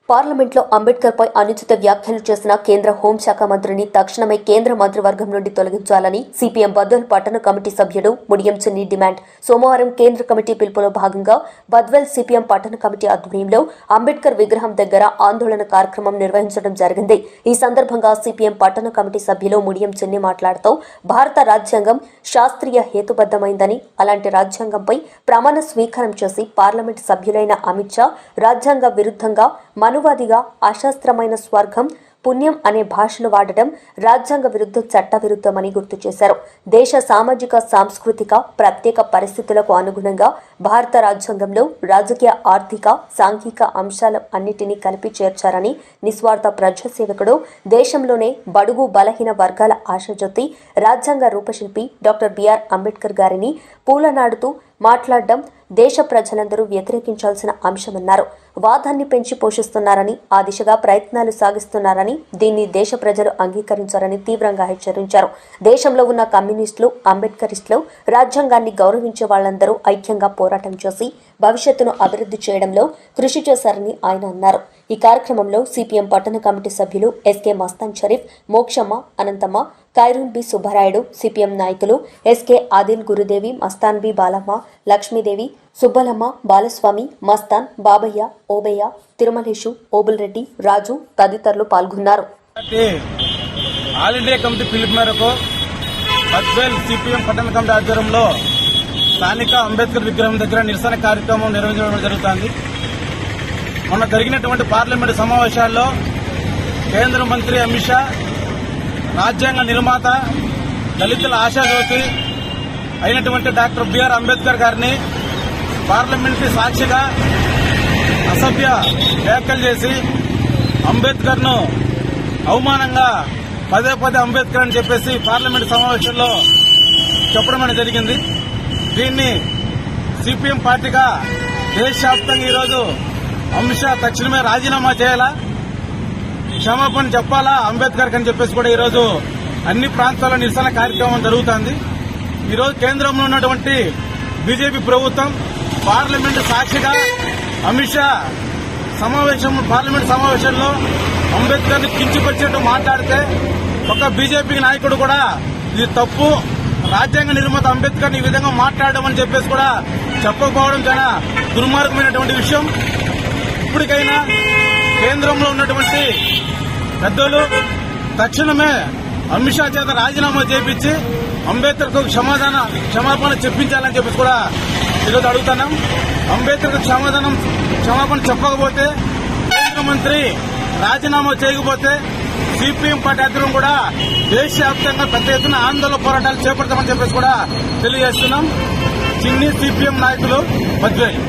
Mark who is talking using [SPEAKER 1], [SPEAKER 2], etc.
[SPEAKER 1] పార్లమెంట్లో అంబేద్కర్ పై అనుచిత వ్యాఖ్యలు చేసిన కేంద్ర హోంశాఖ మంత్రిని తక్షణమే కేంద్ర మంత్రివర్గం నుండి తొలగించాలని సిపిఎం బద్వేల్ పట్టణ కమిటీ సభ్యుడు ముడియం చిన్ని డిమాండ్. సోమవారం కేంద్ర కమిటీ పిలుపులో భాగంగా బద్వేల్ సిపిఎం పట్టణ కమిటీ ఆధ్వర్యంలో అంబేద్కర్ విగ్రహం దగ్గర ఆందోళన కార్యక్రమం నిర్వహించడం జరిగింది. ఈ సందర్భంగా సిపిఎం పట్టణ కమిటీ సభ్యులు ముడియం చిన్ని మాట్లాడుతూ భారత రాజ్యాంగం శాస్త్రీయ హేతుబద్దమైందని, అలాంటి రాజ్యాంగంపై ప్రమాణ స్వీకారం చేసి పార్లమెంట్ సభ్యులైన అమిత్ షా రాజ్యాంగ విరుద్ధంగా మనువాదిగా అశాస్త్రమైన స్వర్గం పుణ్యం అనే భాషలు వాడటం రాజ్యాంగ విరుద్ధ చట్ట విరుద్ధమని గుర్తు చేశారు. దేశ సామాజిక సాంస్కృతిక ప్రత్యేక పరిస్థితులకు అనుగుణంగా భారత రాజ్యాంగంలో రాజకీయ ఆర్థిక సాంఘిక అంశాల అన్నిటినీ కలిపి చేర్చారని, నిస్వార్థ ప్రజాసేవకుడు, దేశంలోనే బడుగు బలహీన వర్గాల ఆశాజ్యోతి, రాజ్యాంగ రూపశిల్పి డాక్టర్ బిఆర్ అంబేద్కర్ గారిని పూలనాడుతూ మాట్లాడడం దేశ ప్రజలందరూ వ్యతిరేకించాల్సిన అంశమన్నారు. వాదాన్ని పెంచి పోషిస్తున్నారని, ఆ దిశగా ప్రయత్నాలు సాగిస్తున్నారని, దీన్ని దేశ ప్రజలు అంగీకరించారని తీవ్రంగా హెచ్చరించారు. దేశంలో ఉన్న కమ్యూనిస్టులు, అంబేద్కరిస్టులు, రాజ్యాంగాన్ని గౌరవించే వాళ్లందరూ ఐక్యంగా పోరాటం చేసి భవిష్యత్తును అభివృద్ధి చేయడంలో కృషి చేశారని ఆయన అన్నారు. ఈ కార్యక్రమంలో సిపిఎం పట్టణ కమిటీ సభ్యులు SK Mastan Sharif, Mokshamma, Anantamma, Khairun B Subbarayudu, CPM నాయకులు ఎస్కే ఆదిల్, గురుదేవి, మస్తాన్ బి బాలమ్మ, లక్ష్మీదేవి, సుబ్బలమ్మ, బాలస్వామి, మస్తాన్, బాబయ్య, ఓబయ్య, తిరుమలేషు, ఓబుల్ రెడ్డి, రాజు తదితరులు పాల్గొన్నారు.
[SPEAKER 2] ఆల్ ఇండియా కమిటీ పిలుపు మేరకు బద్వేల్ సిపిఎం పట్టణ కమిటీ ఆధ్వర్యంలో స్థానిక అంబేద్కర్ విగ్రహం దగ్గర నిరసన కార్యక్రమం నిర్వహించడం జరుగుతోంది. మొన్న జరిగినటువంటి పార్లమెంటు సమావేశాల్లో కేంద్ర మంత్రి అమిత్ షా రాజ్యాంగ నిర్మాత, దళితుల ఆశాజ్యోతి అయినటువంటి డాక్టర్ బిఆర్ అంబేద్కర్ గారిని పార్లమెంటు సాక్షిగా అసభ్య వ్యాఖ్యలు చేసి అంబేద్కర్ ను అవమానంగా పదే పదే అంబేద్కర్ అని చెప్పేసి పార్లమెంటు సమావేశంలో చెప్పడం జరిగింది. దీన్ని సిపిఎం పార్టీగా దేశవ్యాప్తంగా ఈరోజు అమిత్ షా తక్షణమే రాజీనామా చేయాలా, క్షమాపణ చెప్పాలా అంబేద్కర్ అని చెప్పేసి కూడా ఈరోజు అన్ని ప్రాంతాల్లో నిరసన కార్యక్రమం జరుగుతోంది. ఈరోజు కేంద్రంలో ఉన్నటువంటి బీజేపీ ప్రభుత్వం పార్లమెంటు సాక్షిగా అమిత్ షా పార్లమెంటు సమావేశంలో అంబేద్కర్ ని కించపరిచేట్టు మాట్లాడితే ఒక బీజేపీ నాయకుడు కూడా ఇది తప్పు, రాజ్యాంగ నిర్మాత అంబేద్కర్ ఈ విధంగా మాట్లాడడం అని చెప్పేసి కూడా చెప్పకపోవడం చాలా దుర్మార్గమైనటువంటి విషయం. ఇప్పటికైనా కేంద్రంలో ఉన్నటువంటి పెద్దలు తక్షణమే అమిత్ షా చేత రాజీనామా చేపించి అంబేద్కర్ కు క్షమాపణ చెప్పించాలని చెప్పేసి కూడా ఈరోజు అడుగుతున్నాం. అంబేద్కర్ క్షమాపణ చెప్పకపోతే, కేంద్ర మంత్రి రాజీనామా చేయకపోతే సిపిఎం పార్టీ ఆధ్వర్యం కూడా దేశవ్యాప్తంగా పెద్ద ఎత్తున ఆందోళన పోరాటాలు చేపడతామని చెప్పేసి కూడా తెలియజేస్తున్నాం. చిన్ని సిపిఎం నాయకులు బద్వేల్.